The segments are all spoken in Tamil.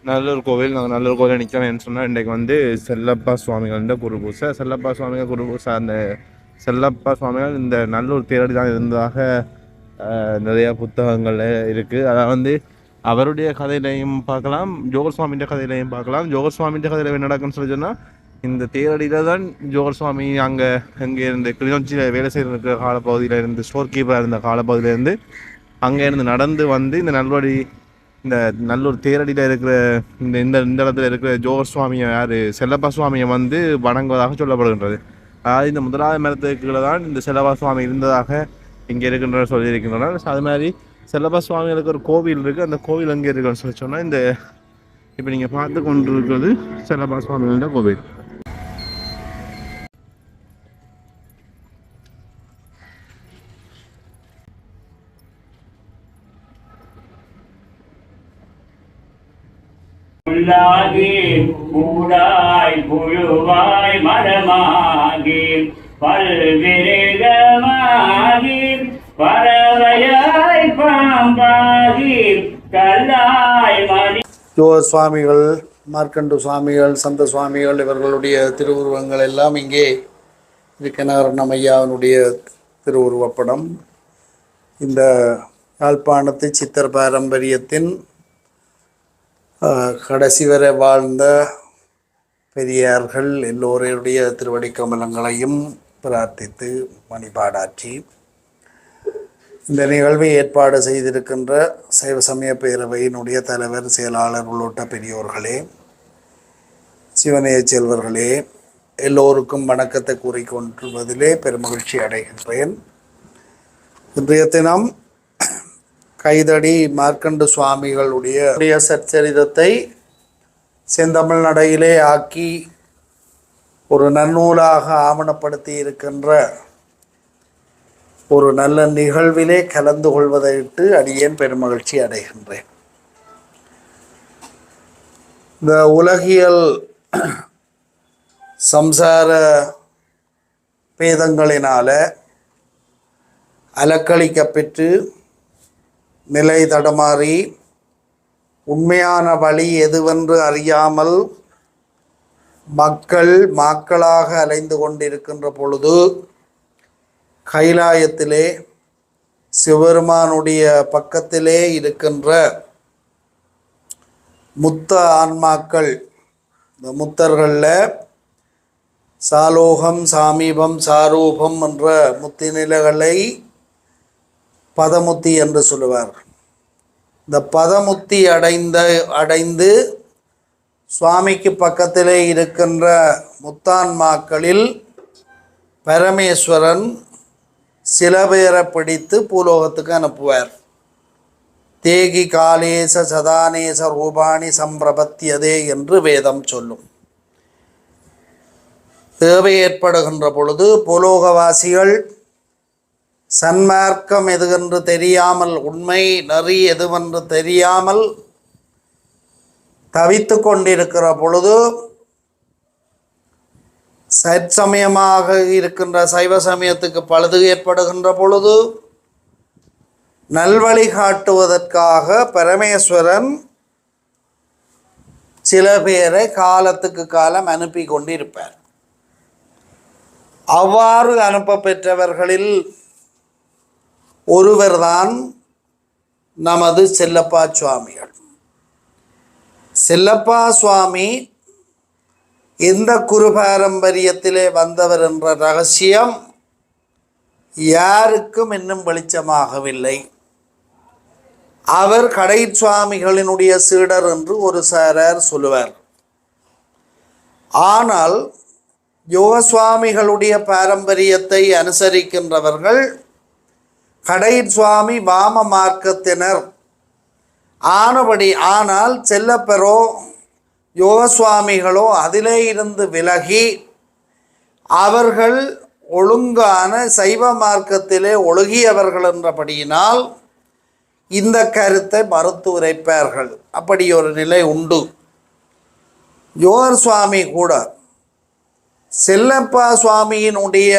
நல்லூர் கோவில். நாங்கள் நல்லூர் கோவில் நிற்கிறோம்னு சொன்னால் இன்றைக்கு வந்து செல்லப்பா சுவாமிகள் குரு பூசை. செல்லப்பா சுவாமிகள் குரு பூசை. அந்த செல்லப்பா சுவாமிகள் இந்த நல்லூர் தேரடி தான் இருந்ததாக நிறையா புத்தகங்கள் இருக்குது. அதை வந்து அவருடைய கதையிலையும் பார்க்கலாம், ஜோகர் சுவாமின்ற கதையிலையும் பார்க்கலாம். ஜோகர் சுவாமின்ற கதையில் என்ன நடக்குன்னு சொல்லி சொன்னால், இந்த தேரடியில் தான் ஜோகர் சுவாமி அங்கே இருந்து கிளிநொச்சியில் வேலை செய்கிற காலப்பகுதியில் இருந்து ஸ்டோர் கீப்பராக இருந்த காலப்பகுதியிலேருந்து அங்கே இருந்து நடந்து வந்து இந்த நல்லூர் தேரடியில் இருக்கிற இந்த இந்த இந்த இடத்துல இருக்கிற ஜோகர் சுவாமியை செல்லப்பா சுவாமியை வந்து வணங்குவதாக சொல்லப்படுகின்றது. அதாவது இந்த முதலாவது மரத்துக்குள்ள தான் இந்த செல்லப்பா சுவாமி இருந்ததாக இங்கே இருக்கின்ற சொல்லியிருக்கின்றனர். அது மாதிரி செல்லப்பா சுவாமிகளுக்கு ஒரு கோவில் இருக்குது. அந்த கோவில் எங்கே இருக்குன்னு சொல்லி சொன்னால், இந்த இப்போ நீங்கள் பார்த்து கொண்டு இருக்கிறது செல்லப்பா சுவாமிகளோட கோவில். கூடாய் புழுவாய் மரமாகி பல்விருகமாகி பறவையாய் பாம்பாகி கல்லாய் மணி. ஜோகர் சுவாமிகள், மார்க்கண்டு சுவாமிகள், சந்த சுவாமிகள் இவர்களுடைய திருவுருவங்கள் எல்லாம் இங்கே இருக்கனாரணம் ஐயாவினுடைய திருவுருவப்படம். இந்த யாழ்ப்பாணத்து சித்தர் பாரம்பரியத்தின் கடைசி வரை வாழ்ந்த பெரியார்கள் எல்லோருடைய திருவடி கமலங்களையும் பிரார்த்தித்து வழிபாடாற்றி இந்த நிகழ்வை ஏற்பாடு செய்திருக்கின்ற சைவ சமய பேரவையினுடைய தலைவர், செயலாளர் உள்ளிட்ட பெரியோர்களே, சிவனைய செல்வர்களே, எல்லோருக்கும் வணக்கத்தை கூறிக்கொண்டுவதிலே பெருமகிழ்ச்சி அடைகின்றேன். இன்றைய தினம் கைதடி மார்க்கண்டு சுவாமிகளுடைய சச்சரிதத்தை செந்தமிழ் நடையிலே ஆக்கி ஒரு நன்னூலாக ஆவணப்படுத்தி இருக்கின்ற ஒரு நல்ல நிகழ்விலே கலந்து கொள்வதையிட்டு அடியேன் பெருமகிழ்ச்சி அடைகின்றேன். இந்த உலகியல் சம்சார பேதங்களினால அலக்களிக்கப்பெற்று நிலை தடமாறி உண்மையான வழி எதுவென்று அறியாமல் மக்களாக அலைந்து கொண்டிருக்கின்ற பொழுது கைலாயத்திலே சிவபெருமானுடைய பக்கத்திலே இருக்கின்ற முத்த ஆன்மாக்கள், இந்த முத்தர்களில் சாலோகம், சாமீபம், சாரூபம் என்ற முத்தி நிலைகளை பதமுத்தி என்று சொல்லுவார். இந்த பதமுத்தி அடைந்து சுவாமிக்கு பக்கத்திலே இருக்கின்ற முத்தான்மாக்களில் பரமேஸ்வரன் சில பேரை பிடித்து பூலோகத்துக்கு அனுப்புவார். தேகி காலேச சதானேச ரூபாணி சம்பிரபத்தியதே என்று வேதம் சொல்லும். தேவை ஏற்படுகின்ற பொழுது பூலோகவாசிகள் சன்மார்க்கம் எதுவென்று தெரியாமல், உண்மை நெறி எதுவென்று தெரியாமல் தவித்து கொண்டிருக்கிற பொழுது, சமயமாக இருக்கின்ற சைவ சமயத்துக்கு பழுது ஏற்படுகின்ற பொழுது நல்வழி காட்டுவதற்காக பரமேஸ்வரன் சில பேரை காலத்துக்கு காலம் அனுப்பி கொண்டிருப்பார். அவ்வாறு அனுப்ப பெற்றவர்களில் ஒருவர்தான் நமது செல்லப்பா சுவாமிகள். செல்லப்பா சுவாமி எந்த குரு பாரம்பரியத்திலே வந்தவர் என்ற ரகசியம் யாருக்கும் இன்னும் வெளிச்சமாகவில்லை. அவர் கடை சுவாமிகளினுடைய சீடர் என்று ஒரு சாரார் சொல்லுவார். ஆனால் யோக சுவாமிகளுடைய பாரம்பரியத்தை அனுசரிக்கின்றவர்கள் கடை சுவாமி வாம மார்க்கத்தினர் ஆனால் செல்லப்பெறோ யோக சுவாமிகளோ அதிலே இருந்து விலகி அவர்கள் ஒழுங்கான சைவ மார்க்கத்திலே ஒழுகியவர்கள் என்றபடியினால் இந்த கருத்தை மறுத்து உரைப்பார்கள். அப்படி ஒரு நிலை உண்டு. யோகர் சுவாமி கூட செல்லப்பா சுவாமியினுடைய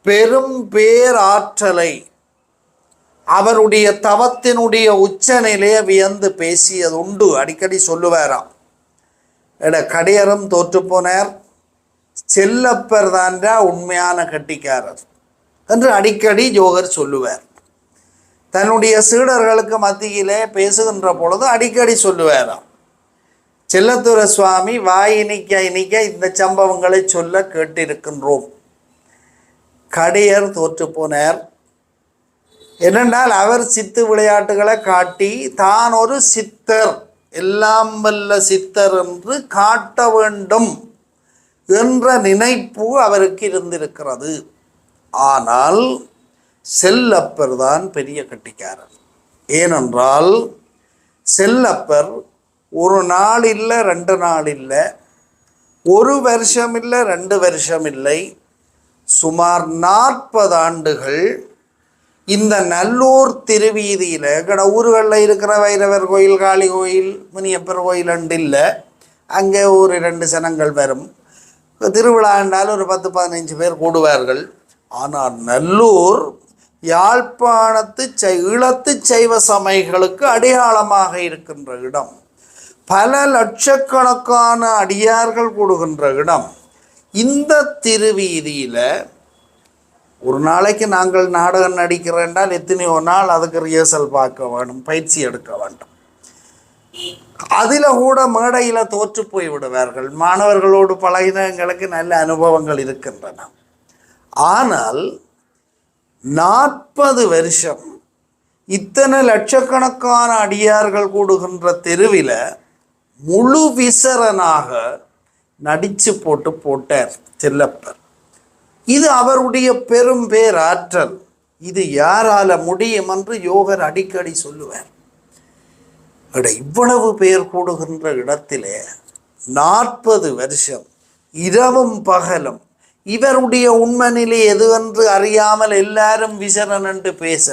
பெரும் பேராற்றலை அவருடைய தவத்தினுடைய உச்சநிலையை வியந்து பேசியது உண்டு. அடிக்கடி சொல்லுவாராம், கடையரும் தோற்று போனார், செல்லப்பர் தான்டா உண்மையான கட்டிக்காரர் என்று அடிக்கடி ஜோகர் சொல்லுவார். தன்னுடைய சீடர்களுக்கு மத்தியிலே பேசுகின்ற பொழுது அடிக்கடி சொல்லுவாராம், செல்லத்துறை சுவாமி வாய் இனிக்க இனிக்க இந்த சம்பவங்களை சொல்ல கேட்டிருக்கின்றோம். கடையர் தோற்று போனார். என்னென்றால் அவர் சித்து விளையாட்டுகளை காட்டி தான் ஒரு சித்தர், எல்லாம் வல்ல சித்தர் என்று காட்ட வேண்டும் என்ற நினைப்பு அவருக்கு இருந்திருக்கிறது. ஆனால் செல்லப்பர் தான் பெரிய கட்டிக்காரர். ஏனென்றால் செல்லப்பர் ஒரு நாள் இல்லை, 2 நாள் இல்லை, 1 வருஷம் இல்லை, 2 வருஷம் இல்லை, சுமார் 40 ஆண்டுகள் இந்த நல்லூர் திருவீதியில் கட ஊர்களில் இருக்கிற வைரவர் கோயில், காளி கோயில், முனியப்பர் கோயில் இல்லை, அங்கே ஒரு 2 சனங்கள் வரும். திருவிழா என்றால் ஒரு 10-15 பேர் கூடுவார்கள். ஆனால் நல்லூர் யாழ்ப்பாணத்து ஈழத்து சைவ சமயங்களுக்கு அடையாளமாக இருக்கின்ற இடம், பல லட்சக்கணக்கான அடியார்கள் கூடுகின்ற இடம். இந்த திருவீதியில் ஒரு நாளைக்கு நாங்கள் நாடகம் நடிக்கிறேன்றால் எத்தனையோ நாள் அதுக்கு ரிஹர்சல் பார்க்க வேண்டும், பயிற்சி எடுக்க வேண்டும். அதில் கூட மேடையில் தோற்று போய் விடுவார்கள். மாணவர்களோடு பழகின எங்களுக்கு நல்ல அனுபவங்கள் இருக்கின்றன. ஆனால் 40 வருஷம் இத்தனை லட்சக்கணக்கான அடியார்கள் கூடுகின்ற தெருவில் முழு விசரனாக நடித்து போட்டார் செல்லப்பர். இது அவருடைய பெரும் பேராற்றல். இது யாரால முடியும் என்று யோகர் அடிக்கடி சொல்லுவார். இவ்வளவு பேர் கூடுகின்ற இடத்திலே 40 வருஷம் இரவும் பகலும் இவருடைய உண்மை நிலை எதுவென்று அறியாமல் எல்லாரும் விசரன் என்று பேச,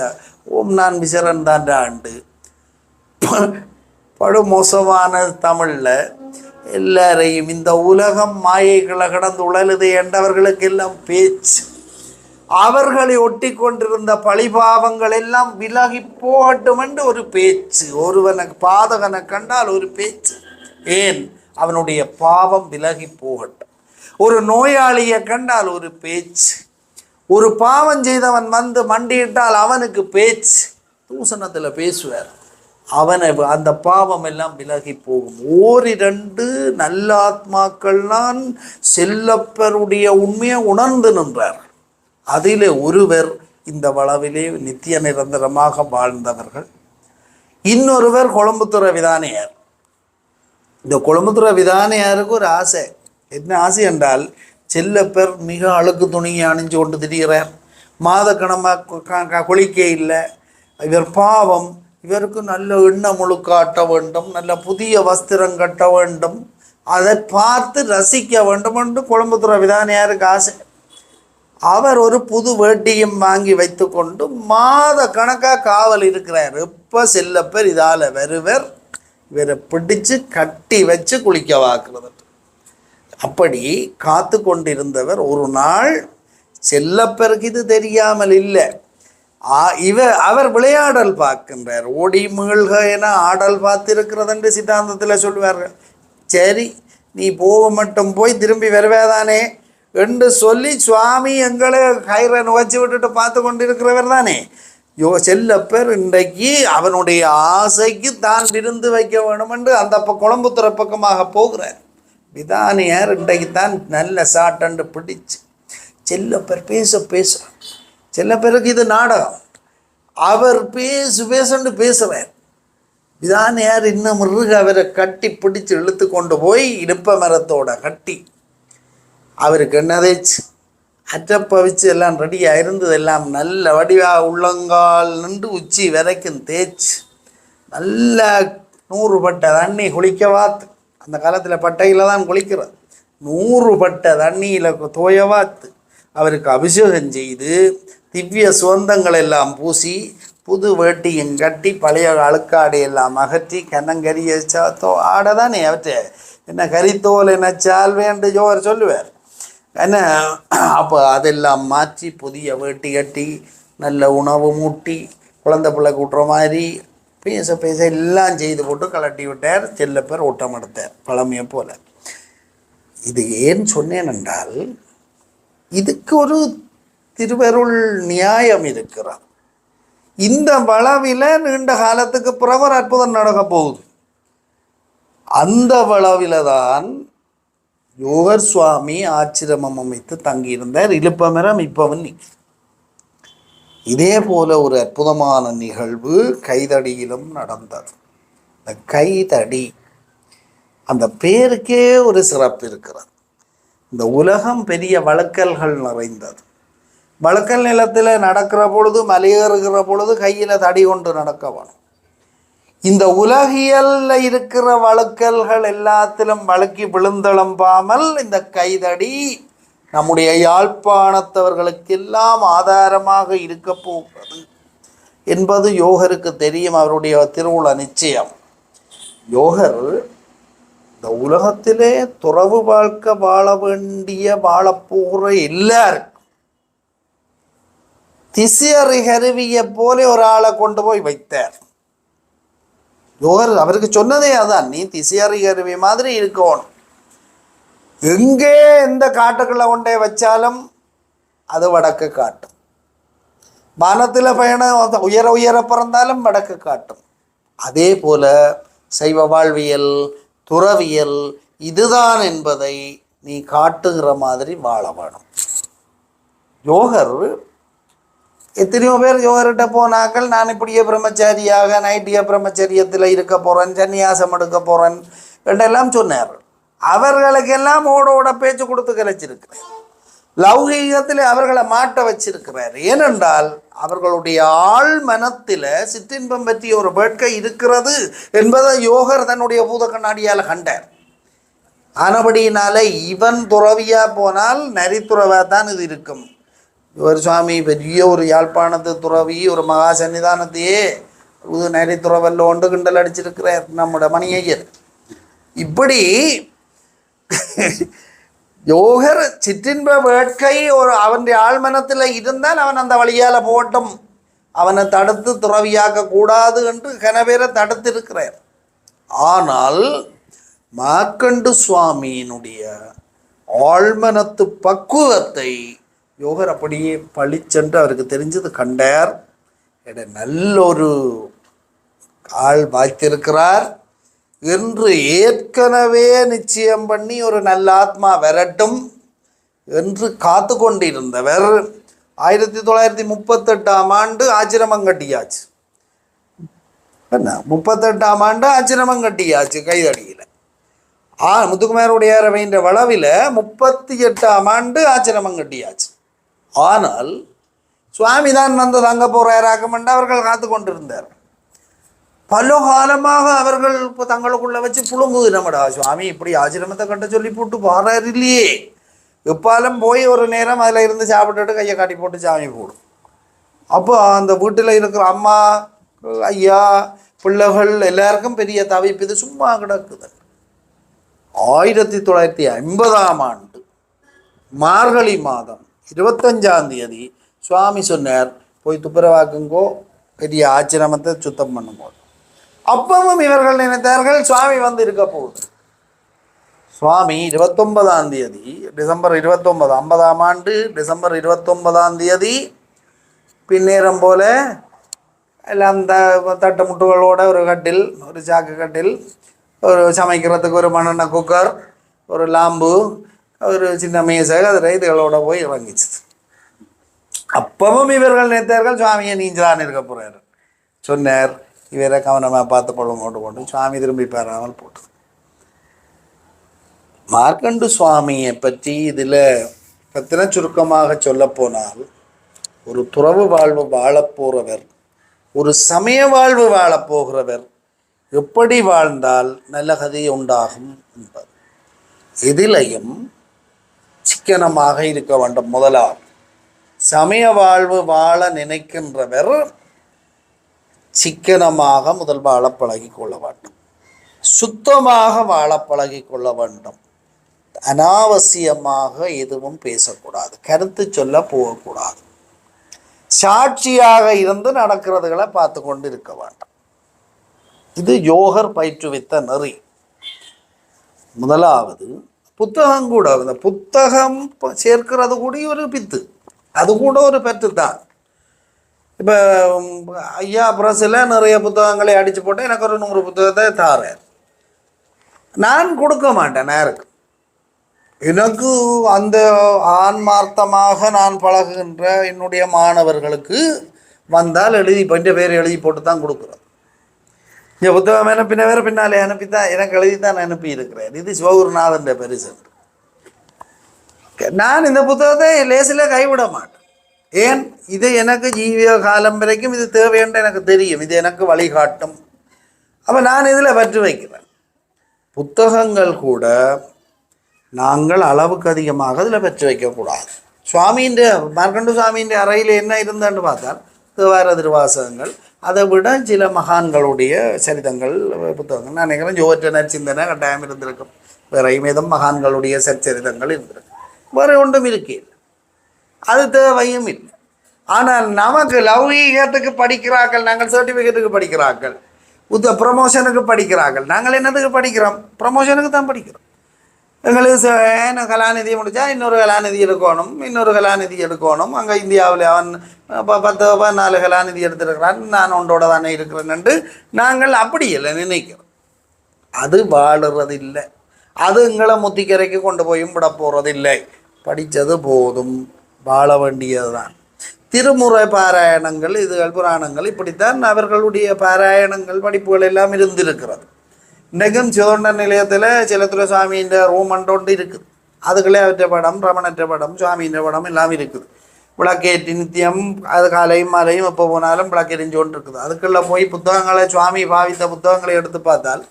ஓம் நான் விசரன் தான் ஆண்டு படு மோசமான தமிழில் எல்லாரையும் இந்த உலகம் மாயைகளை கடந்து உழலுது என்றவர்களுக்கு எல்லாம் பேச்சு. அவர்களை ஒட்டி கொண்டிருந்த பழிபாவங்கள் எல்லாம் விலகி போகட்டும் என்று ஒரு பேச்சு. ஒருவனை பாதகனை கண்டால் ஒரு பேச்சு. ஏன்? அவனுடைய பாவம் விலகி போகட்டும். ஒரு நோயாளியை கண்டால் ஒரு பேச்சு. ஒரு பாவம் செய்தவன் வந்து மண்டியிட்டால் அவனுக்கு பேச்சு. தூசணத்தில் பேசுவார். அவனை அந்த பாவம் எல்லாம் விலகி போகும். 1-2 நல்ல ஆத்மாக்கள்லாம் செல்லப்பருடைய உண்மையை உணர்ந்து நின்றார். அதிலே ஒருவர் இந்த வளவிலே நித்திய நிரந்தரமாக வாழ்ந்தவர்கள். இன்னொருவர் கொழும்புத்துறை விதானியார். இந்த கொழும்புத்துறை விதானியாருக்கு ஒரு ஆசை. என்ன ஆசை என்றால், செல்லப்பர் மிக அழுக்கு துணியை அணிஞ்சு கொண்டு திரிகிறார், மாதக்கணமாக குளிக்க இல்லை, இவர் பாவம், இவருக்கு நல்ல எண்ணெய் முழுக்காட்ட வேண்டும், நல்ல புதிய வஸ்திரம் கட்ட வேண்டும், அதை பார்த்து ரசிக்க வேண்டும் என்று கொழும்புத்துறை விதானியாருக்கு ஆசை. அவர் ஒரு புது வேட்டியும் வாங்கி வைத்து கொண்டு மாத கணக்காக காவல் இருக்கிறார். எப்போ செல்லப்பர் இதால் வருவர், இவரை பிடிச்சு கட்டி வச்சு குளிக்க வாக்குறது. அப்படி காத்து கொண்டிருந்தவர் ஒரு நாள், செல்லப்பருக்கு இது தெரியாமல் இல்லை, அவர் விளையாடல் பார்க்கின்றார். ஓடி மீள்க என ஆடல் பார்த்திருக்கிறது என்று சித்தாந்தத்தில் சொல்லுவார்கள். சரி, நீ போக மட்டும் போய் திரும்பி வருவேதானே என்று சொல்லி சுவாமி எங்களை கயிறை நுவச்சி விட்டுட்டு பார்த்து கொண்டிருக்கிறவர் தானே. செல்லப்பர் இன்றைக்கு அவனுடைய ஆசைக்கு தான் விருந்து வைக்க வேண்டும் என்று அந்த கொழம்புத்துறை பக்கமாக போகிறார். விதானியார் இன்றைக்கு தான் நல்ல சாட்டண்டு பிடிச்சு செல்லப்பர் பேச செல்லப்பருக்கு இது நாடகம். அவர் பேசண்டு பேசுவார். விதானியார் இன்னும் அவரை கட்டி பிடிச்சு இழுத்து கொண்டு போய் இடுப்ப மரத்தோட கட்டி அவருக்கு என்ன தேய்ச்சி அற்றப்பவிச்சு எல்லாம் ரெடியாக இருந்தது, எல்லாம் நல்ல வடிவாக உள்ளங்கால் நின்று உச்சி வரைக்கும் தேய்ச்சி நல்ல 100 பட்டை தண்ணி குளிக்க வாத்து. அந்த காலத்தில் பட்டையில் தான் குளிக்கிறது. 100 பட்டை தண்ணியில் தோய வாத்து அவருக்கு அபிஷேகம் செய்து திவ்ய சுகந்தங்கள் எல்லாம் பூசி புது வேட்டியும் கட்டி பழைய அழுக்காடை எல்லாம் அகற்றி கண்ணங்கரிய ஆடை தானே அவற்றை என்ன கரித்தோல் என்ன சால்வேண்டு ஜோவர் சொல்லுவார் என்ன. அப்போ அதெல்லாம் மாற்றி புதிய வேட்டி கட்டி நல்ல உணவு மூட்டி குழந்தை பிள்ளை கூட்டுற மாதிரி பேச பேச எல்லாம் செய்து போட்டு கலட்டி விட்டார். செல்லப்பேர் ஓட்டம் எடுத்தார் பழமையை போல. இது ஏன் சொன்னேன் என்றால், இதுக்கு ஒரு திருவருள் நியாயம் இருக்கிறார். இந்த வளவில் நீண்ட காலத்துக்கு பிறகு ஒரு அற்புதம் நடக்க போகுது. அந்த வளவில் தான் யோகர் சுவாமி ஆச்சிரமம் அமைத்து தங்கியிருந்தார். இழுப்பமரம் இப்பவன் நிற்கும். இதே போல ஒரு அற்புதமான நிகழ்வு கைதடியிலும் நடந்தது. இந்த கைதடி அந்த பேருக்கே ஒரு சிறப்பு இருக்கிறது. இந்த உலகம் பெரிய வழுக்கல்கள் நிறைந்தது. வழுக்கல் நிலத்தில் நடக்கிற பொழுது, மலையேறுகிற பொழுது கையில் தடி கொண்டு நடக்க வேணும். இந்த உலகியல்ல இருக்கிற வழுக்கல்கள் எல்லாத்திலும் வழுக்கி விழுந்தெழும்பாமல் இந்த கைதடி நம்முடைய யாழ்ப்பாணத்தவர்களுக்கெல்லாம் ஆதாரமாக இருக்க போகிறது என்பது யோகருக்கு தெரியும். அவருடைய திருவுள நிச்சயம். யோகர் இந்த உலகத்திலே துறவு வாழ்க்கை வாழ வேண்டிய வாழப்போகிற எல்லாருக்கும் திசையறி கருவியை போல ஒரு ஆளை கொண்டு போய் வைத்தார். யோகர் அவருக்கு சொன்னதே அதான், நீ திசையறி கருவி மாதிரி இருக்கணும். எங்கே எந்த காட்டுக்குள்ள கொண்டே வச்சாலும் அது வடக்கு காட்டும். வானத்தில் பயணம் உயர உயர பிறந்தாலும் வடக்கு காட்டும். அதே போல சைவ வாழ்வியல், துறவியல் இதுதான் என்பதை நீ காட்டுகிற மாதிரி வாழ வேணும். யோகர் எத்தனையோ பேர் யோகர்கிட்ட போனாக்கள், நான் இப்படியே பிரம்மச்சாரியாக நைட்டிய பிரம்மச்சரியத்தில் இருக்க போகிறேன், சன்னியாசம் எடுக்க போகிறேன் என்றெல்லாம் சொன்னார். அவர்களுக்கெல்லாம் ஓட பேச்சு கொடுத்து கலைச்சிருக்கிறார். லௌகீகத்தில் அவர்களை மாட்ட வச்சிருக்கிறார். ஏனென்றால் அவர்களுடைய ஆழ் மனத்தில் சிற்றின்பம் பற்றிய ஒரு வேட்கை இருக்கிறது என்பதை யோகர் தன்னுடைய பூத கண்ணாடியால் கண்டார். ஆனபடியினால இவன் துறவியா போனால் நரித்துறவா தான் இது இருக்கும். ஒரு சுவாமி பெரிய ஒரு யாழ்ப்பாணத்து துறவி, ஒரு மகா சன்னிதானத்தையே நரித்துறவல்ல ஒன்று கிண்டல் அடிச்சிருக்கிறார் நம்முடைய மணியையர். இப்படி யோகர் சிற்றின்ப வேட்கை ஒரு அவனுடைய ஆழ்மனத்தில் இருந்தால் அவன் அந்த வழியால் போட்டும், அவனை தடுத்து துறவியாக்க கூடாது என்று கனவேரை தடுத்து இருக்கிறார். ஆனால் மார்க்கண்டு சுவாமியினுடைய ஆழ்மனத்து பக்குவத்தை யோகர் அப்படியே பழிச்சென்று அவருக்கு தெரிஞ்சது கண்டார். நல்லொரு ஆள் வாய்த்திருக்கிறார் என்று ஏற்கனவே நிச்சயம் பண்ணி ஒரு நல்ல ஆத்மா வரட்டும் என்று காத்து கொண்டிருந்தவர் 1938ஆம் ஆண்டு ஆச்சிரமம் கட்டியாச்சு. என்ன 38ஆம் ஆண்டு ஆச்சிரமம் கட்டியாச்சு கைதடியில். முத்துக்குமாருடைய ரவைன்ற வளவில் 38ஆம் ஆண்டு ஆச்சிரமம் கட்டியாச்சு. ஆனால் சுவாமி தான் வந்து தங்க போகிறாராக்கமென்று அவர்கள் காத்து கொண்டிருந்தார். பல காலமாக அவர்கள் இப்போ தங்களுக்குள்ள வச்சு புழுங்குது, நம்மடா சுவாமி இப்படி ஆசிரமத்தை கட்ட சொல்லி போட்டு பாராரு இல்லையே, எப்பாலும் போய் ஒரு நேரம் அதில் இருந்து சாப்பிட்டுட்டு கையை காட்டி போட்டு சாமி போடும். அப்போ அந்த வீட்டில் இருக்கிற அம்மா, ஐயா, பிள்ளைகள் எல்லாருக்கும் பெரிய தவிப்பு. இது சும்மா கிடக்குது. 1950ஆம் ஆண்டு மார்கழி மாதம் 25ஆம் தேதி சுவாமி சொன்னார், போய் துப்புரவாக்குங்கோ, பெரிய ஆச்சிரமத்தை சுத்தம் பண்ணுங்கோ. அப்பவும் இவர்கள் நினைத்தார்கள் சுவாமி வந்து இருக்க போகுது. சுவாமி 29ஆம் தேதி டிசம்பர் 29, 50ஆம் ஆண்டு டிசம்பர் 29ஆம் தேதி பின்னேரம் போல எல்லாம் தட்டு முட்டுகளோட ஒரு கட்டில், ஒரு சாக்கு கட்டில், ஒரு சமைக்கிறதுக்கு ஒரு மண்ணெண்ணெய் குக்கர், ஒரு லாம்பு, ஒரு சின்ன மேசை, அது இதுகளோட போய் இறங்கிச்சு. அப்பவும் இவர்கள் நினைத்தார்கள் சுவாமியை நீஞ்சலான்னு இருக்க போகிறார். சொன்னார், இவரை கவனமாக பார்த்து பழம் கொண்டு சுவாமி திரும்பி பாராமல் போட்டு. மார்க்கண்டு சுவாமியை பற்றி இதில் பத்தின சுருக்கமாக சொல்ல போனால், ஒரு துறவு வாழ்வு வாழப்போகிறவர், ஒரு சமய வாழ்வு வாழப்போகிறவர் எப்படி வாழ்ந்தால் நல்ல கதை உண்டாகும் என்பது. இதிலையும் சிக்கனமாக இருக்க வேண்டும். முதலாவது, சமய வாழ்வு வாழ நினைக்கின்றவர் சிக்கனமாக முதல் வாழ பழகி கொள்ள வேண்டும். சுத்தமாக வாழ பழகி கொள்ள வேண்டும். அனாவசியமாக எதுவும் பேசக்கூடாது, கருத்து சொல்ல போகக்கூடாது. சாட்சியாக இருந்து நடக்கிறதுகளை பார்த்து கொண்டு இருக்க வேண்டாம். இது யோகர் பயிற்றுவித்த நெறி. முதலாவது புத்தகம் கூட, இந்த புத்தகம் சேர்க்கிறது கூட ஒரு பித்து, அது கூட ஒரு பெற்று தான். இப்போ ஐயா பிரஸில் நிறைய புத்தகங்களை அடித்து போட்டு எனக்கு ஒரு 100 புத்தகத்தை தாரேன், நான் கொடுக்க மாட்டேன் நேருக்கு. எனக்கு அந்த ஆன்மார்த்தமாக நான் பழகுகின்ற என்னுடைய மாணவர்களுக்கு வந்தால் எழுதி பஞ்ச பேர் எழுதி போட்டு தான் கொடுக்குறேன். இந்த புத்தகம் அனுப்பின வேறு பின்னாலே அனுப்பித்தான் எனக்கு எழுதி தான் அனுப்பி இருக்கிறேன். இது சிவகுருநாதன் பரிசு. நான் இந்த புத்தகத்தை லேசில் கைவிட மாட்டேன். ஏன், இது எனக்கு ஜீவிய காலம் வரைக்கும் இது தேவையென்று எனக்கு தெரியும், இது எனக்கு வழிகாட்டும். அப்போ நான் இதில் பற்று வைக்கிறேன். புத்தகங்கள் கூட நாங்கள் அளவுக்கு அதிகமாக அதில் பற்று வைக்கக்கூடாது. சுவாமியின் மார்க்கண்டு சுவாமியின் அறையில் என்ன இருந்தான்னு பார்த்தால் தேவார திருவாசகங்கள், அதை விட சில மகான்களுடைய சரிதங்கள் புத்தகங்கள். நான் நினைக்கிறேன் ஜோற்ற நற்சிந்தனை கட்டாயம் இருந்திருக்கும், வேற மீதம் மகான்களுடைய சரிதங்கள் இருந்திருக்கும், வேறு ஒன்றும் இருக்கேன், அது தேவையும் இல்லை. ஆனால் நமக்கு லௌகீகத்துக்கு படிக்கிறார்கள், நாங்கள் சர்டிஃபிகேட்டுக்கு படிக்கிறார்கள், ப்ரமோஷனுக்கு படிக்கிறார்கள். நாங்கள் என்னத்துக்கு படிக்கிறோம்? ப்ரமோஷனுக்கு தான் படிக்கிறோம். எங்களுக்கு கலாநிதி முடித்தா இன்னொரு கலாநிதி எடுக்கணும், இன்னொரு கலாநிதி எடுக்கணும். அங்கே இந்தியாவில் அவன் 10-14 கலாநிதி எடுத்துருக்கிறான், நான் ஒன்றோட தானே இருக்கிறேன்னு நாங்கள் அப்படி இல்லை நினைக்கிறோம். அது வாழுறதில்லை, அது எங்களை முத்திக்கரைக்கு கொண்டு போயும் விட போகிறதில்லை. படித்தது போதும், வாழ வேண்டியது தான். திருமுறை பாராயணங்கள், இதுகள் புராணங்கள், இப்படித்தான் அவர்களுடைய பாராயணங்கள் படிப்புகள் எல்லாம் இருந்திருக்கிறது. இன்றைக்கும் சிவண்ட நிலையத்தில் சிலத்துறை சுவாமியின் ரூம் ஒன்று இருக்குது, அதுக்குள்ளே அவற்ற படம், ரமணற்ற படம், சுவாமியின் படம் எல்லாம் இருக்குது. விளக்கேற்றி நித்தியம், அது காலையும் மாலையும் எப்போ போனாலும் விளக்கெறிஞ்சு கொண்டு இருக்குது. அதுக்குள்ளே போய் புத்தகங்களை, சுவாமி பாவித்த புத்தகங்களை எடுத்து பார்த்தால்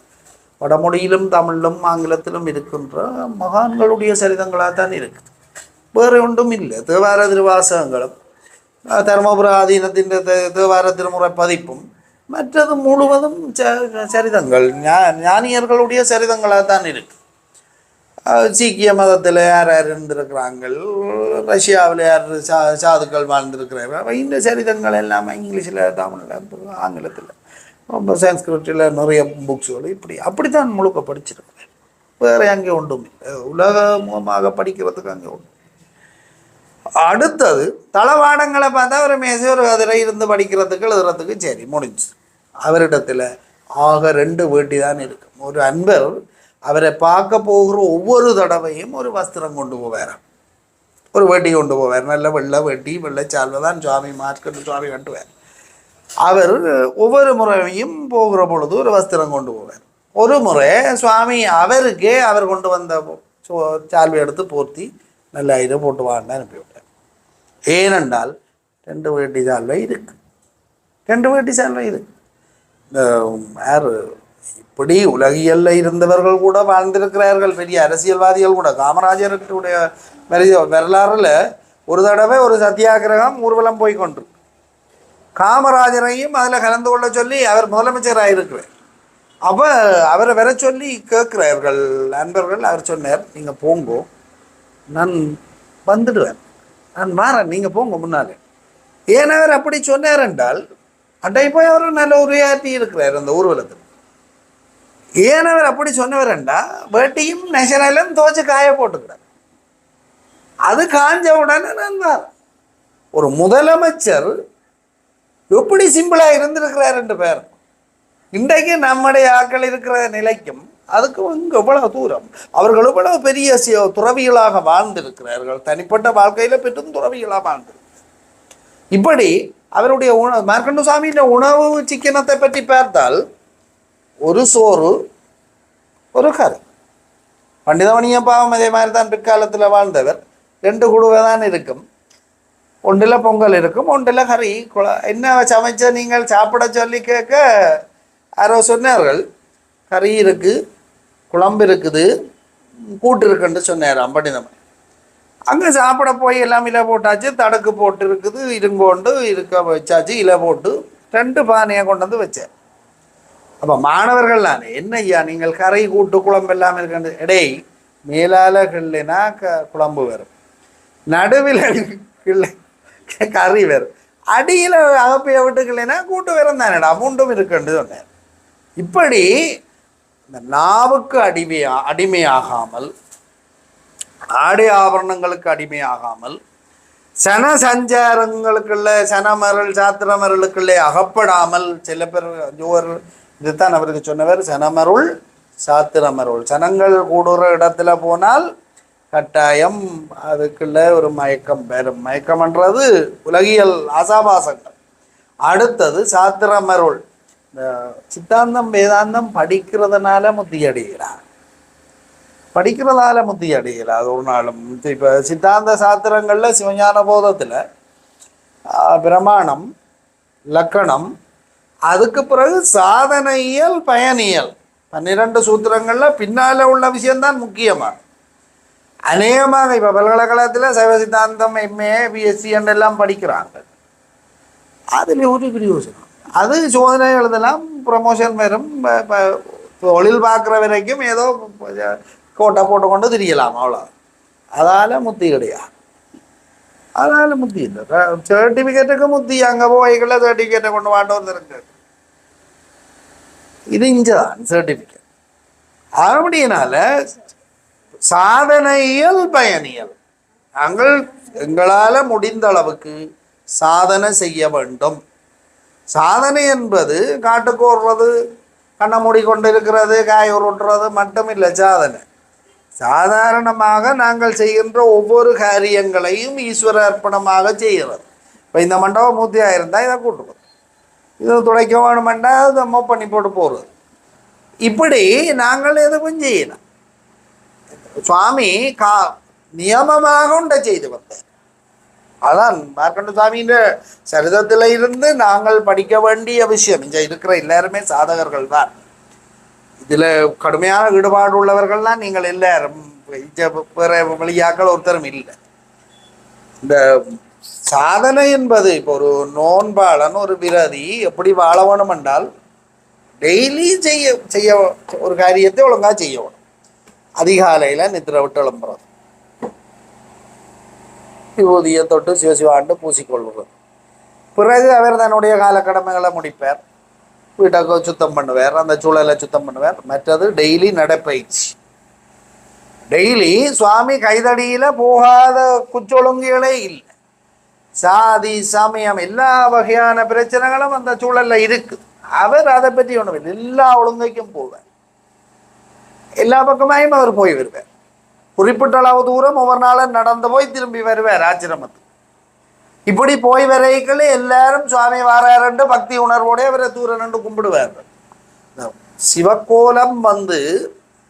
வடமொழியிலும் தமிழிலும் ஆங்கிலத்திலும் இருக்கின்ற மகான்களுடைய சரிதங்களாக தான் இருக்குது, வேறு ஒன்றும் இல்லை. தேவார திருவாசகங்களும் தர்மபுர ஆதீனத்தின் தேவார திருமுறை பதிப்பும் மற்றது முழுவதும் சரிதங்கள், ஞானியர்களுடைய சரிதங்களாக தான் இருக்கு. சீக்கிய மதத்தில் யார் யார் இருந்திருக்கிறாங்க, ரஷ்யாவில் யார் சாதுக்கள் வாழ்ந்திருக்கிறார்கள், இந்த சரிதங்கள் எல்லாமே இங்கிலீஷில், தமிழில், ஆங்கிலத்தில், ரொம்ப சான்ஸ்கிரிட்டில் நிறைய புக்ஸுகள், அப்படித்தான் முழுக்க படிச்சிருக்கிறேன். வேறு அங்கே ஒன்றும் இல்லை, உலகமாக படிக்கிறதுக்கு அங்கே ஒன்றும். அடுத்தது தளவாடங்களை பார்த்தா ஒரு மேசை, ஒரு கதிரை இருந்து படிக்கிறதுக்கு எழுதுறதுக்கு சரி முடிஞ்சு. அவரிடத்தில் ஆக 2 வேட்டி தான் இருக்கும். ஒரு அன்பர் அவரை பார்க்க போகிற ஒவ்வொரு தடவையும் ஒரு வஸ்திரம் கொண்டு போவார், ஒரு வேட்டி கொண்டு போவார். நல்ல வெள்ளை வேட்டி, வெள்ளை சால்வை தான் சுவாமி மார்க்கண்டு சுவாமி கட்டுவார். அவர் ஒவ்வொரு முறையும் போகிற பொழுது ஒரு வஸ்திரம் கொண்டு போவார். ஒரு முறை சுவாமி அவருக்கே அவர் கொண்டு வந்த சால்வை எடுத்து போர்த்தி நல்ல இதை போட்டு வாங்க அனுப்பிவிட்டார். ஏனென்றால் 2 வேட்டி சால்வை இருக்கு, 2 வேட்டி சால்வை இருக்கு. யார் இப்படி உலகியல்ல இருந்தவர்கள் கூட வாழ்ந்திருக்கிறார்கள், பெரிய அரசியல்வாதிகள் கூட. காமராஜருடைய வரலாறுல ஒரு தடவை ஒரு சத்தியாகிரகம் ஊர்வலம் போய் கொண்டு காமராஜரையும் அதில் கலந்து கொள்ள சொல்லி அவர் முதலமைச்சராக இருக்கிறார். அப்போ அவரை வர சொல்லி கேட்கிறார்கள் நண்பர்கள். அவர் சொன்னார், நீங்கள் போங்கோ, நான் வந்துடுவேன், நான் மாறேன், நீங்கள் போங்க முன்னாலே. ஏன் அவர் அப்படி சொன்னார் என்றால், அட்டை போய் அவர் நல்ல உரையாற்றி இருக்கிறார் அந்த ஊர்வலத்தில். ஏன் அவர் அப்படி சொன்னவர் என்றால், வேட்டியும் நெஷனலும் துவச்சு காய போட்டுக்கிறார். அது காஞ்ச உடனே நான் தான் ஒரு முதலமைச்சர் எப்படி சிம்பிளாக இருந்திருக்கிறார் என்று பேர். இன்றைக்கு நம்முடைய ஆட்கள் இருக்கிற நிலைக்கும் அதுக்கும் இங்கே எவ்வளவு தூரம். அவர்கள் எவ்வளவு பெரிய துறவிகளாக வாழ்ந்திருக்கிறார்கள், தனிப்பட்ட வாழ்க்கையில் பெற்றும் துறவிகளாக வாழ்ந்திருக்கிறார். இப்படி அவருடைய மார்க்கண்டு சுவாமியின் உணவு சிக்கனத்தை பற்றி பார்த்தால், ஒரு சோறு ஒரு கரை. பண்டிதமணியப்பாவும் அதே மாதிரி தான் பிற்காலத்தில் வாழ்ந்தவர். 2 குடுவை தான் இருக்கும், ஒன்றில் பொங்கல் இருக்கும், ஒன்றில் கறி. என்ன சமைச்ச நீங்கள் சாப்பிட சொல்லி கேட்க யாரோ சொன்னார்கள், கறி இருக்குது, குழம்பு இருக்குது, கூட்டு இருக்குன்னு சொன்னாராம் பண்டிதமணி. அங்கே சாப்பிட போய் எல்லாம் இலை போட்டாச்சு, தடுக்கு போட்டு இருக்குது, இருங்கொண்டு இருக்க வச்சாச்சு, இலை போட்டு 2 பானையை கொண்டு வந்து வச்சேன். அப்போ மாணவர்கள் நான், என்ன ஐயா நீங்கள் கரை கூட்டு குழம்பு எல்லாம் இருக்கின்ற இடையே மேலால் கிள்ளினா குழம்பு வரும், நடுவில் கிள்ளை கறி வரும். அடியில் அகப்பையை விட்டுக்கலைன்னா கூட்டு விரம் தானேடா அமௌண்ட்டும் இருக்குன்னு சொன்னேன். இப்படி இந்த நாவுக்கு அடிமையாகாமல், ஆடை ஆபரணங்களுக்கு அடிமையாகாமல், சன சஞ்சாரங்களுக்குள்ள சனமரல் சாத்திரமரலுக்குள்ளே அகப்படாமல், சில பேர் ஜோர் இதுதான் அவருக்கு சொன்னவர், சனமருள் சாத்திரமருள். சனங்கள் கூடுற இடத்துல போனால் கட்டாயம் அதுக்குள்ள ஒரு மயக்கம் பெறும். மயக்கம்ன்றது உலகியல் ஆசாபாசங்கள். அடுத்தது சாத்திரமருள். இந்த சித்தாந்தம் வேதாந்தம் படிக்கிறதுனால முத்தி அடைகிறார், படிக்கிறதால முத்தி அடைகிறார். அது ஒரு நாளும் இப்போ சித்தாந்த சாத்திரங்களில் சிவஞான போதத்தில் பிரமாணம், லக்கணம், அதுக்கு பிறகு சாதனையியல், பயனியல், 12 சூத்திரங்களில் பின்னால் உள்ள விஷயம்தான் முக்கியமாக. அநேகமாக இப்போ பல்கலைக்கழகத்தில் சைவ சித்தாந்தம் எம்ஏ பிஎஸ்சி எல்லாம் படிக்கிறாங்க. அதில் ஒரு பிரயோஜனம், அது சோதனை எழுதலாம், ப்ரமோஷன் வரும், தொழில் பார்க்குற வரைக்கும் ஏதோ கோட்டை போட்டு கொண்டு தெரியலாம், அவ்வளோ. அதால் முத்தி கிடையாது, அதனால் முத்தி இல்லை. சர்டிஃபிகேட்டுக்கு முத்தி அங்கே போய்களை சர்டிஃபிகேட்டை கொண்டு வாண்டோர் இருக்கு. இது இஞ்சதான் சர்டிஃபிகேட். அப்படினால சாதனையியல், பயனியல், நாங்கள் எங்களால் முடிந்த அளவுக்கு சாதனை செய்ய வேண்டும். சாதனை என்பது காட்டுக்கு ஓடுறது, கண்ணை மூடிக்கொண்டு இருக்கிறது, காய் உருட்டுறது மட்டும் இல்லை சாதனை. சாதாரணமாக நாங்கள் செய்கின்ற ஒவ்வொரு காரியங்களையும் ஈஸ்வர அர்ப்பணமாக செய்கிறது. இப்போ இந்த மண்டபம் மூத்தியாக இருந்தால் இதை கூட்டுறது, இது துடைக்க வேணுமெண்டா இதை மோ பண்ணி போட்டு போகிறது. இப்படி நாங்கள் எதுவும் செய்யலாம். சுவாமி நியமமாக உண்ட செய்து வந்தார். அதான் மார்க்கண்ட சுவாமியின் சரிதத்தில் இருந்து நாங்கள் படிக்க வேண்டிய விஷயம். இங்கே இருக்கிற எல்லாருமே சாதகர்கள் தான். இதில் கடுமையான ஈடுபாடு உள்ளவர்கள்லாம் நீங்கள் எல்லாரும், வேற வழியாக்கள் ஒருத்தரும் இல்லை. இந்த சாதனை என்பது இப்போ ஒரு நோன்பாளன், ஒரு விரதி எப்படி வாழ வேணும் என்றால் டெய்லி செய்ய ஒரு காரியத்தை ஒழுங்காக செய்யணும். அதிகாலையில் நித்திர விட்டு எழும்புறது, விபூதியை தொட்டு சிவசிவாண்டு பூசிக்கொள்வது, பிறகு அவர் தன்னுடைய காலக்கடமைகளை முடிப்பார், வீட்டை சுத்தம் பண்ணுவார், அந்த சூழலை சுத்தம் பண்ணுவார். மற்றது டெய்லி நடைப்பயிற்சி. டெய்லி சுவாமி கைதடியில் போகாத குச்சொழுங்குகளே இல்லை. சாதி சமயம் எல்லா வகையான பிரச்சனைகளும் அந்த சூழலில் இருக்குது. அவர் அதை பற்றி ஒன்றும் இல்லை, எல்லா ஒழுங்கைக்கும் போவார், எல்லா பக்கமாயும் அவர் போய் வருவார். குறிப்பிட்ட அளவு தூரம் ஒவ்வொரு நாளும் நடந்து போய் திரும்பி வருவார் ஆச்சிரமத்துக்கு. இப்படி போய் வரைகள் எல்லாரும் சுவாமி வாராருண்டு பக்தி உணர்வோட அவரை தூரம் நின்று கும்பிடுவார். சிவக்கோலம்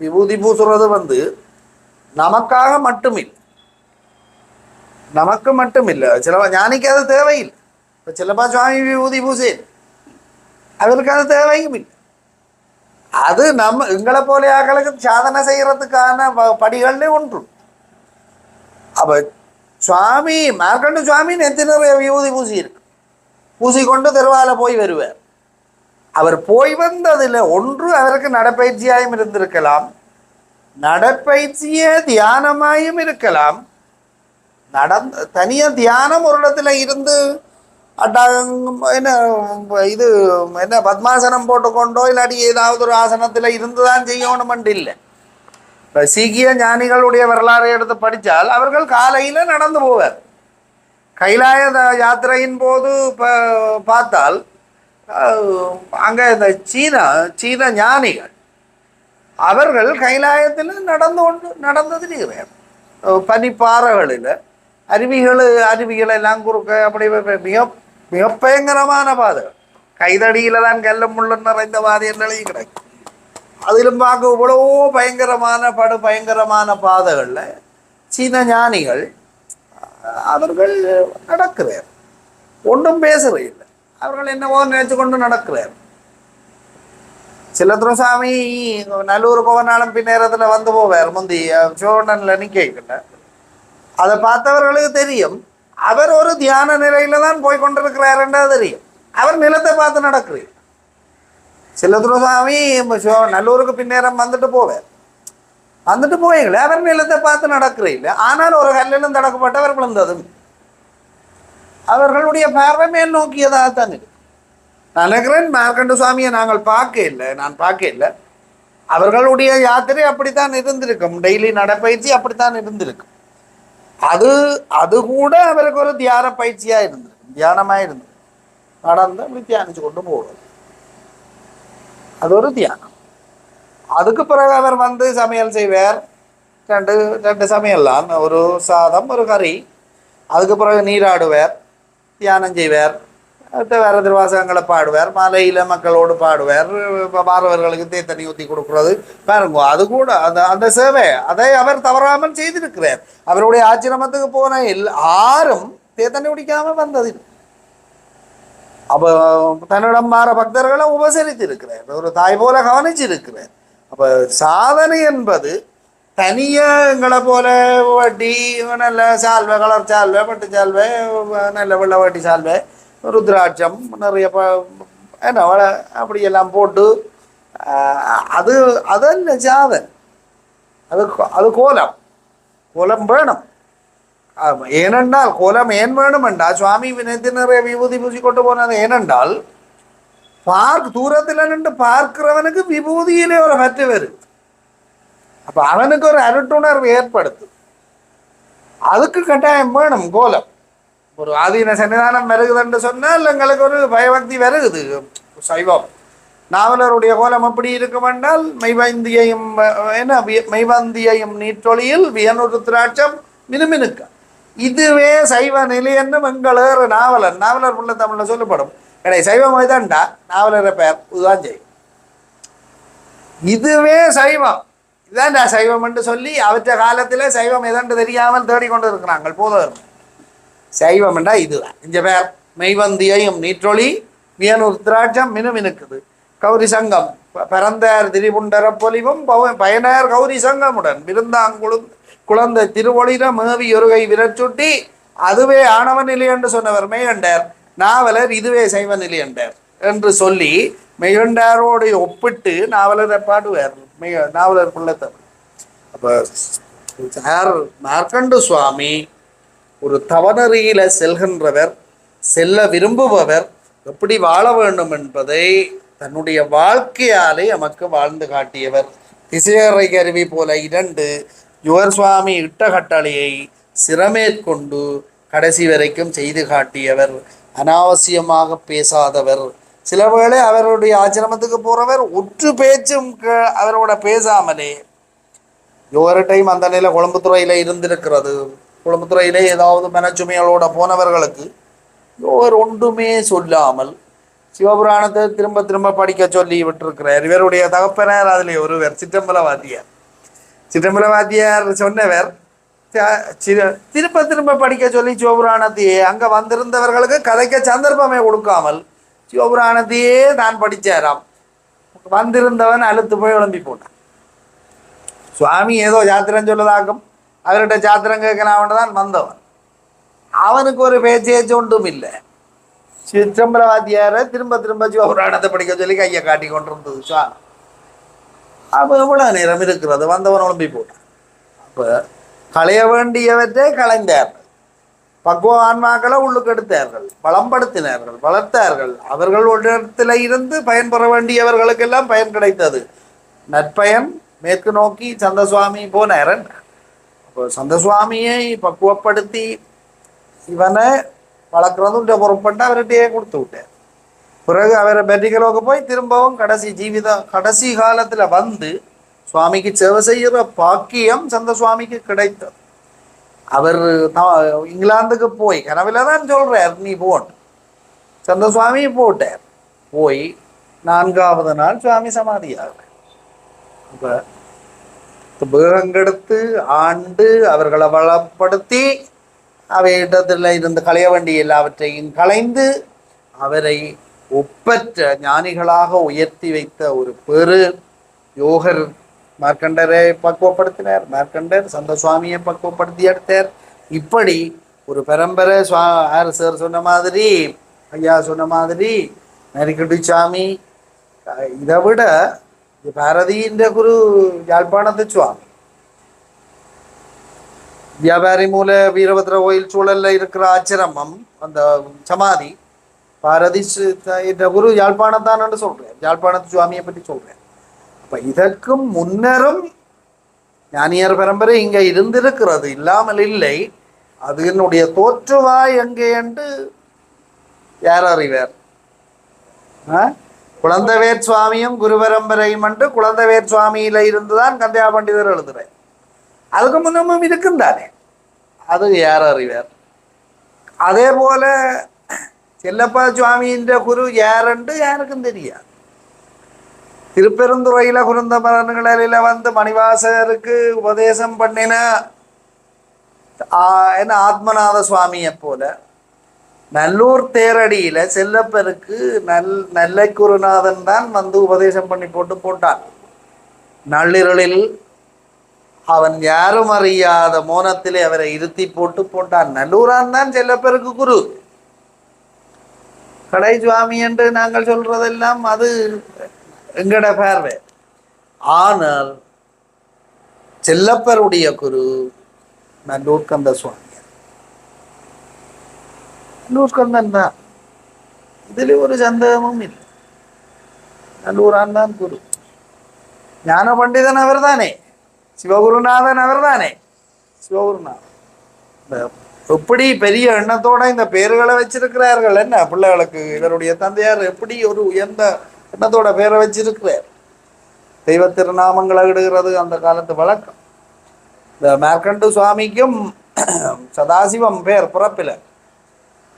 விபூதி பூசுறது நமக்காக மட்டுமில்லை, நமக்கு மட்டும் இல்லை. சில ஞானிக்கு அது தேவையில்லை. இப்போ சிலப்பா சுவாமி விபூதி பூசே, அவருக்கு அது தேவையும் இல்லை. அது எங்களை போல ஆக்களுக்கு சாதனை செய்யறதுக்கான படிகள்ல ஒன்று. அப்ப சுவாமி மார்க்கண்ட சுவாமி நெத்தின விபூதி பூசி இருக்கு, பூசிக்கொண்டு தெருவால போய் வருவார். அவர் போய் வந்ததில் ஒன்று அவருக்கு நடைப்பயிற்சியாயும் இருந்திருக்கலாம், நடைப்பயிற்சியே தியானமாயும் இருக்கலாம். தனியாக தியானம் ஒரு இடத்துல இருந்து என்ன பத்மாசனம் போட்டுக்கொண்டோ இல்லாட்டி ஏதாவது ஒரு ஆசனத்தில் இருந்துதான் செய்யணுமென்று இல்லை. இப்போ சீக்கிய ஞானிகளுடைய வரலாறை எடுத்து படித்தால் அவர்கள் காலையில் நடந்து போவார். கைலாய யாத்திரையின் போது பார்த்தால் அங்கே இந்த சீன ஞானிகள் அவர்கள் கைலாயத்தில் நடந்தது இருக்கிறார். பனிப்பாறைகளில் அருவிகள் எல்லாம் குறுக்க அப்படி மிக பயங்கரமான பாதைகள். கைதடியில தான் கல்லும் முள்ளும் நிறைந்த பாதை என்றையும் கிடைக்கும். அதிலும் பார்க்க இவ்வளவோ பயங்கரமான பாதைகளில் சீன ஞானிகள் அவர்கள் நடக்கிறார், ஒன்றும் பேசுறதில்லை. அவர்கள் என்னவோ நினைச்சு கொண்டு நடக்கிறார். சிலதுரசாமி நல்லூர் கோவனாலும் பின்னேரத்தில் வந்து போவார், முந்தி சோழனில் நிற்கல. அதை பார்த்தவர்களுக்கு தெரியும் அவர் ஒரு தியான நிலையில தான் போய் கொண்டிருக்கிறாருன்றா தெரியும். அவர் நிலத்தை பார்த்து நடக்கிறார். சிலதுரசாமி நல்லூருக்கு பின்னேரம் வந்துட்டு போவீங்களே, அவர் நிலத்தை பார்த்து நடக்கிறீங்களே. ஆனால் ஒரு கல்லிலும் தடக்கப்பட்டவர் விழுந்ததும் அவர்களுடைய பார்வை மேல் நோக்கியதாகத்தான் இருக்கு. நான் நினைக்கிறேன் மார்க்கண்ட சுவாமியை நான் பார்க்க இல்லை. அவர்களுடைய யாத்திரை அப்படித்தான் இருந்திருக்கும், டெய்லி நடைப்பயிற்சி அப்படித்தான் இருந்திருக்கும். அது அது கூட அவருக்கு ஒரு தியான பயிற்சியா இருந்திருக்கும், தியானமா இருந்தது. நடந்து அப்படி தியானிச்சு கொண்டு போவது அது ஒரு தியானம். அதுக்கு பிறகு அவர் வந்து சமையல் செய்வார். ரெண்டு சமையல் தான், ஒரு சாதம் ஒரு கறி. அதுக்கு பிறகு நீராடுவார், தியானம் செய்வார், வேறு திருவாசகங்களை பாடுவார், மாலையில் மக்களோடு பாடுவார், பாரவர்களுக்கு தேத்தண்ணி ஊற்றி கொடுக்குறது பாருங்க. அது கூட அந்த சேவை அதை அவர் தவறாமல் செய்திருக்கிறார். அவருடைய ஆச்சிரமத்துக்கு போன யாரும் தேத்தண்ணி குடிக்காமல் வந்தது. அப்போ தன்னிடம் மாற பக்தர்களை உபசரித்திருக்கிறார், ஒரு தாய் போல கவனிச்சிருக்கிறார். அப்போ சாதனை என்பது தனியாக எங்களை போல வட்டி, நல்ல சால்வை, கலர் சால்வை, பட்டு சால்வை, நல்ல வெள்ளை வட்டி சால்வை, ருத்ராட்சம் நிறைய என்ன அப்படியெல்லாம் போட்டு அது அதல்ல சாதனை. அது கோலம் வேணும். ஏனென்றால் கோலம் ஏன் வேணும் என்றால் சுவாமி நேற்று நிறைய விபூதி பூசி கொண்டு போனது ஏனென்றால் தூரத்தில் நின்று பார்க்கிறவனுக்கு விபூதியிலே ஒரு பற்று வருது. அப்போ அவனுக்கு ஒரு அருட்டுணர்வு ஏற்படுத்து. அதுக்கு கட்டாயம் வேணும் கோலம். ஒரு ஆதீன சன்னிதானம் வருகுதுன்னு சொன்னால் எங்களுக்கு ஒரு பயபக்தி வருகுது. சைவம் நாவலருடைய கோலம் எப்படி இருக்கும் என்றால் மெய்வந்தியையும் நீற்றொழியில் வியனுருத்திராட்சம் மினுமினுக்க. இதுவே சைவ நிலை என்னும் எங்களேறு நாவலர் உள்ள தமிழில் சொல்லப்படும். சைவம் இதாண்டா நாவலரை பெயர் இதுதான் செய்யும். இதுவே சைவம், இதாண்டா சைவம் என்று சொல்லி அவற்ற காலத்தில் சைவம் எதாண்டு தெரியாமல் தேடிக்கொண்டு இருக்கிறாங்க போதும். சைவம் என்றா இதுதான். இந்த பேர் மெய்வந்தியையும் நீற்றொழி வியனுருத்திராட்சம் மினுமினுக்குது. கௌரி சங்கம் பரந்தார் திரிபுண்டர பொலிவும் பயனார் கௌரி சங்கமுடன் குழந்தை திருவொளிர மேவி ஒருகை விரச்சுட்டி அதுவே ஆணவ நிலை என்று சொன்னவர் மெய்கண்டார். நாவலர் இதுவே சைவ நிலை என்றார் என்று சொல்லி மெய்கண்டாரோடு ஒப்பிட்டு நாவலரை பாடுவார். நாவலர் பிள்ளைத்தவர். அப்போ மார்க்கண்டு சுவாமி ஒரு தவநெறியில செல்கின்றவர், செல்ல விரும்புபவர் எப்படி வாழ வேண்டும் என்பதை தன்னுடைய வாழ்க்கையாலே நமக்கு வாழ்ந்து காட்டியவர். திசையறை கருவி போல 2 யுவர் சுவாமி இட்ட கட்டளையை சிரமேற்கொண்டு கடைசி வரைக்கும் செய்து காட்டியவர். அனாவசியமாக பேசாதவர். சில வேளை அவருடைய ஆச்சிரமத்துக்கு போறவர் ஒற்று பேச்சும் அவரோட பேசாமலே யோர டைம் அந்த நிலையில் குழம்புத்துறையில இருந்திருக்கிறது. குழம்புத்துறையிலே ஏதாவது மனச்சுமைகளோட போனவர்களுக்கு யோர் ஒன்றுமே சொல்லாமல் சிவபுராணத்தை திரும்ப திரும்ப படிக்க சொல்லி விட்டிருக்கிறார். இவருடைய தகப்பனார் அதில் ஒருவர் சிற்றம்பலவாத்தியார் சொன்னவர் திரும்ப திரும்ப படிக்க சொல்லி சிவபுராணத்தையே அங்கே வந்திருந்தவர்களுக்கு கதைக்க சந்தர்ப்பமே கொடுக்காமல் சிவபுராணத்தையே தான் படித்தாராம். வந்திருந்தவன் அழுத்து போய் உழம்பி போனான். சுவாமி ஏதோ சாத்திரம் சொல்லதாக்கும், அவர்கிட்ட சாத்திரம் கேட்கலாம்னு தான் வந்தவன். அவனுக்கு ஒரு பேச்சேச்சு ஒன்றும் இல்லை. சிற்றம்பலவாத்தியாரை திரும்ப திரும்ப சிவபுராணத்தை படிக்க சொல்லி கையை காட்டி கொண்டிருந்தது சுவாமி. அப்போ எவ்வளோ நேரம் இருக்கிறது, வந்தவன் உழம்பி போட்டான். அப்போ களைய வேண்டியவற்றை களைந்தார்கள், பக்குவ ஆன்மாக்களை உள்ளுக்கு எடுத்தார்கள், பலம்படுத்தினார்கள், வளர்த்தார்கள். அவர்கள் ஒரு இடத்துல இருந்து பயன்பெற வேண்டியவர்களுக்கெல்லாம் பயன் கிடைத்தது. நற்பயன் மேற்கு நோக்கி சந்தசுவாமி போனார். அப்போ சந்தசுவாமியை பக்குவப்படுத்தி இவனை வளர்க்குறதுன்ற பொறுப்பட்டு அவர்கிட்டயே கொடுத்து விட்டார். பிறகு அவரை பெட்டிகளோக்கு போய் திரும்பவும் கடைசி காலத்தில் வந்து சுவாமிக்கு சேவை செய்கிற பாக்கியம் சந்தசுவாமிக்கு கிடைத்தது. அவர் இங்கிலாந்துக்கு போய் கனவுல தான் சொல்றார் நீ போன். சந்தசுவாமி போட்டார். போய் 4வது நாள் சுவாமி சமாதியாகிறார். அப்போ வேகங்கெடுத்து ஆண்டு அவர்களை வளப்படுத்தி அவையிடத்தில் இருந்து களைய வேண்டிய எல்லாவற்றையும் களைந்து அவரை ஒப்பற்ற ஞானிகளாக உயர்த்தி வைத்த ஒரு பெரு யோகர் மார்க்கண்டரை பக்குவப்படுத்தினார். மார்க்கண்டர் சந்தசுவாமியை பக்குவப்படுத்தி எடுத்தார். இப்படி ஒரு பரம்பரை சார் சொன்ன மாதிரி, ஐயா சொன்ன மாதிரி நரிக்கட்டி சாமி, இதை விட பாரதியின் குரு யாழ்ப்பாணத்து சுவாமி, வியாபாரி மூல வீரபத்ர கோயில் சூழல்ல இருக்கிற ஆச்சிரமம், அந்த சமாதி பாரதி இந்த குரு யாழ்ப்பாணத்தான்னு சொல்றேன், யாழ்ப்பாணத்து சுவாமியை பற்றி சொல்றேன். அப்ப இதற்கும் முன்னரும் ஞானியர் பரம்பரை இங்க இருந்திருக்கிறது, இல்லாமல் இல்லை. அதனுடைய தோற்றுவாய் எங்கே என்று யார் அறிவார்? குழந்தவேர் சுவாமியும் குரு பரம்பரையும் என்று குழந்தவேர் சுவாமியில இருந்துதான் கந்தையா பண்டிதர் எழுதுறேன். அதுக்கு முன்னமும் இருக்குந்தானே, அது யார் அறிவார்? அதே போல செல்லப்பா சுவாமியின் குரு யாருன்னு யாருக்கும் தெரியாது. திருப்பெருந்துறையில குருந்தமரன்களில வந்து மணிவாசகருக்கு உபதேசம் பண்ணின என்ன ஆத்மநாத சுவாமியை போல நல்லூர் தேரடியில செல்லப்பருக்கு நெல்லை குருநாதன் தான் வந்து உபதேசம் பண்ணி போட்டான். நள்ளிரலில் அவன் யாரும் அறியாத மோனத்திலே அவரை இருத்தி போட்டான். நல்லூரான் தான் செல்லப்பருக்கு குரு. கடை சுவாமி என்று நாங்கள் சொல்றதெல்லாம் அது எங்கட பார்வை. ஆனால் செல்லப்பருடைய குரு நல்லூர் கந்த சுவாமி, நல்லூர் கந்தன் தான். இதுல ஒரு சந்தேகமும் இல்லை. நல்லூரான் தான் குரு. ஞான பண்டிதன் அவர் தானே, சிவகுருநாதன் அவர் தானே. சிவகுருநாதன் எப்படி பெரிய எண்ணத்தோட இந்த பேர்களை வச்சிருக்கிறார்கள். என்ன பிள்ளைகளுக்கு இவருடைய தந்தையார் எப்படி ஒரு உயர்ந்த எண்ணத்தோட பேரை வச்சிருக்கிறார். தெய்வ திருநாமங்களை இடுகிறது அந்த காலத்து வழக்கம். இந்த மேற்கண்டு சுவாமிக்கும் சதாசிவம் பேர் பிறப்பில.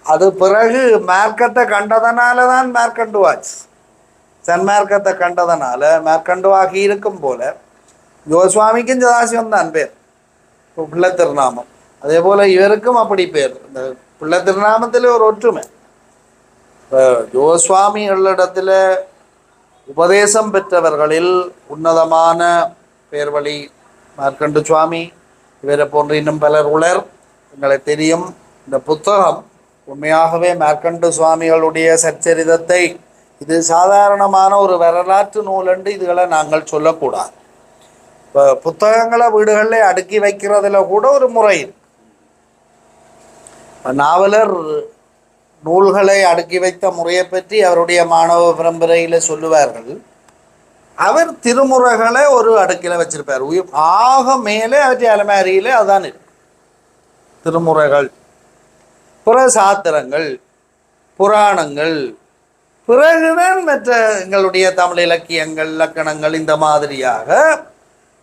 அது பிறகு மேற்கத்தை கண்டதனால தான் மேற்கண்டு ஆச்சு. சன்மார்க்கத்தை கண்டதனால மேற்கண்டுவாகி இருக்கும் போல யோசுவாமிக்கும் சதாசிவம் தான் பேர், பிள்ளை திருநாமம். அதே போல இவருக்கும் அப்படி பேர். இந்த பிள்ளை திருநாமத்தில் ஒரு ஒற்றுமை. யோசுவாமிகளிடத்துல உபதேசம் பெற்றவர்களில் உன்னதமான பேர்வழி மார்க்கண்டு சுவாமி, இவரை போன்று இன்னும் பலர் உலர். எங்களை தெரியும். இந்த புத்தகம் உண்மையாகவே மார்க்கண்டு சுவாமிகளுடைய சச்சரிதத்தை, இது சாதாரணமான ஒரு வரலாற்று நூல் என்று இதுகளை நாங்கள் சொல்லக்கூடாது. இப்போ புத்தகங்களை வீடுகளில் அடுக்கி வைக்கிறதுல கூட ஒரு முறை. நாவலர் நூல்களை அடுக்கி வைத்த முறையை பற்றி அவருடைய மாணவ பரம்பரையில சொல்லுவார்கள். அவர் திருமுறைகளை ஒரு அடுக்கில வச்சிருப்பார். ஆக மேலே அவற்றை அலமாரியில அதான் இருக்கு. திருமுறைகள், புற சாத்திரங்கள், புராணங்கள், பிறகுதான் மற்ற எங்களுடைய தமிழ் இலக்கியங்கள், இலக்கணங்கள். இந்த மாதிரியாக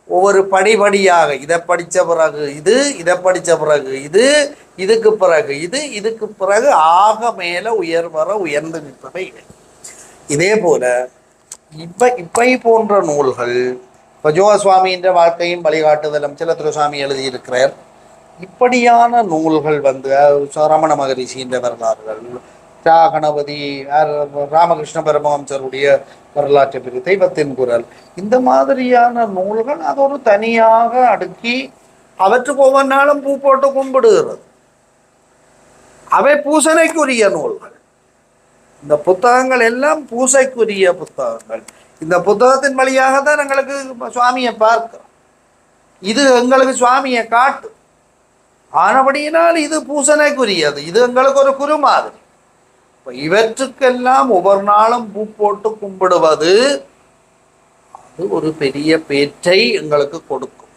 ஒவ்வொரு படிப்படியாக இதை படித்த பிறகு இது, இதை படித்த பிறகு இது, இதுக்கு பிறகு இது, இதுக்கு பிறகு ஆக மேல உயர்ந்து நிற்பவை. இதே போல இப்பை போன்ற நூல்கள், பஜோவ சுவாமியின் வாழ்க்கையும் வழிகாட்டுதலும் சிலத்துரசுவாமி எழுதியிருக்கிறார். இப்படியான நூல்கள் வந்து ரமண மகரிஷியின் வரலாறுகள், கணபதி, ராமகிருஷ்ண பரமஹம்சருடைய வரலாற்றை பிரிவு, தெய்வத்தின் குரல், இந்த மாதிரியான நூல்கள் அது ஒரு தனியாக அடுக்கி அவற்றுக்கு ஒவ்வொன்றாலும் பூ போட்டு கும்பிடுகிறது. அவை பூசனைக்குரிய நூல்கள். இந்த புத்தகங்கள் எல்லாம் பூசைக்குரிய புத்தகங்கள். இந்த புத்தகத்தின் வழியாகத்தான் எங்களுக்கு சுவாமியை பார்க்கிறோம். இது எங்களுக்கு சுவாமியை காட்டு. ஆனபடியினால் இது பூசனைக்குரியது. இது எங்களுக்கு ஒரு குரு மாதிரி. இவற்றுக்கெல்லாம் ஒவ்வொரு நாளும் பூ போட்டு கும்பிடுவது அது ஒரு பெரிய பேற்றை எங்களுக்கு கொடுக்கும்.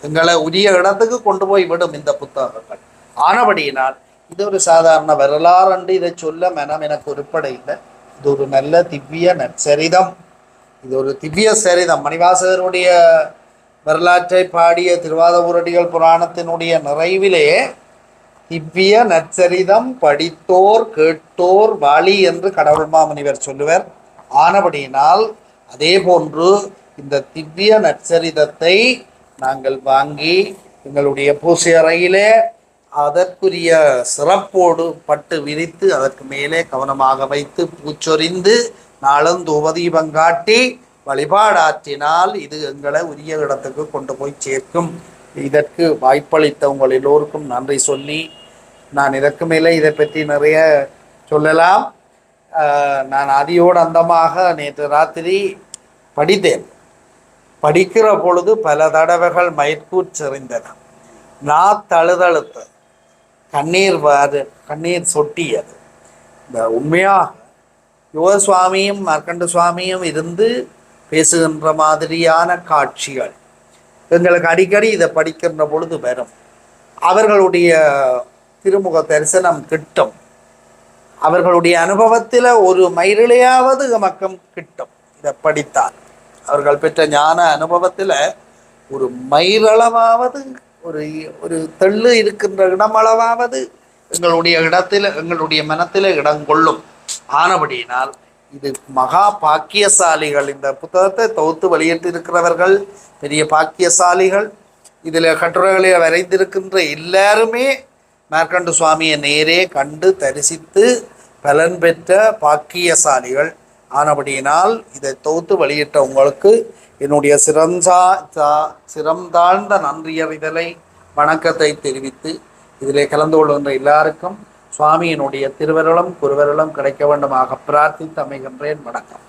எங்களை உரிய இடத்துக்கு கொண்டு போய் விடும் இந்த புத்தகங்கள். ஆனபடியினால் இது ஒரு சாதாரண வரலாறு என்று இதை சொல்ல மனம் எனக்கு உருப்பட இல்லை. இது ஒரு நல்ல திவ்ய நற்சரிதம். இது ஒரு திவ்ய சரிதம். மணிவாசகருடைய வரலாற்றை பாடிய திருவாதபுரடிகள் புராணத்தினுடைய நிறைவிலே திவ்ய நற்சரிதம் படித்தோர் கேட்டோர் வாலி என்று கடவுள் மாமுனிவர் சொல்லுவர். ஆனபடியினால் அதே போன்று இந்த திவ்ய நற்சரிதத்தை நாங்கள் வாங்கி எங்களுடைய பூசை அறையிலே அதற்குரிய சிறப்போடு பட்டு விரித்து அதற்கு மேலே கவனமாக வைத்து பூச்சொரிந்து நாளும் தூபதீபம் காட்டி வழிபாடாற்றினால் இது எங்களை உரிய இடத்துக்கு கொண்டு போய் சேர்க்கும். இதற்கு வாய்ப்பளித்த உங்கள் எல்லோருக்கும் நன்றி சொல்லி, நான் இதற்கு மேலே இதை பற்றி நிறைய சொல்லலாம். நான் அடியோடு அந்தமாக நேற்று ராத்திரி படித்தேன். படிக்கிற பொழுது பல தடவைகள் மயற்கூச்செறிந்தன. நான் தழுதழுத்த கண்ணீர் சொட்டியது. இந்த உண்மையாக யோக சுவாமியும் மார்க்கண்ட சுவாமியும் இருந்து பேசுகின்ற மாதிரியான காட்சிகள் எங்களுக்கு அடிக்கடி இதை படிக்கின்ற பொழுது வரும். அவர்களுடைய திருமுக தரிசனம் கிட்டும். அவர்களுடைய அனுபவத்தில் ஒரு மயிரிழையாவது எமக்கம் கிட்டும். இதை படித்தால் அவர்கள் பெற்ற ஞான அனுபவத்தில் ஒரு மயிரளவாவது ஒரு ஒரு தெள்ளு இருக்கின்ற இடமளவாவது எங்களுடைய மனத்தில் இடம் கொள்ளும். ஆனபடியினால் இது மகா பாக்கியசாலிகள். இந்த புத்தகத்தை தொகுத்து வெளியிட்டிருக்கிறவர்கள் பெரிய பாக்கியசாலிகள். இதில் கட்டுரைகளை வரைந்திருக்கின்ற எல்லாருமே மார்க்கண்ட சுவாமியை நேரே கண்டு தரிசித்து பலன் பெற்ற பாக்கியசாலிகள். ஆனபடியினால் இதை தொகுத்து வெளியிட்ட உங்களுக்கு என்னுடைய சிறந்தாழ்ந்த நன்றியறிதலை வணக்கத்தை தெரிவித்து இதிலே கலந்து கொள்கின்ற எல்லாருக்கும் சுவாமியினுடைய திருவருளும் குருவருளும் கிடைக்க வேண்டுமாக பிரார்த்தித்து அமைகின்றேன். வணக்கம்.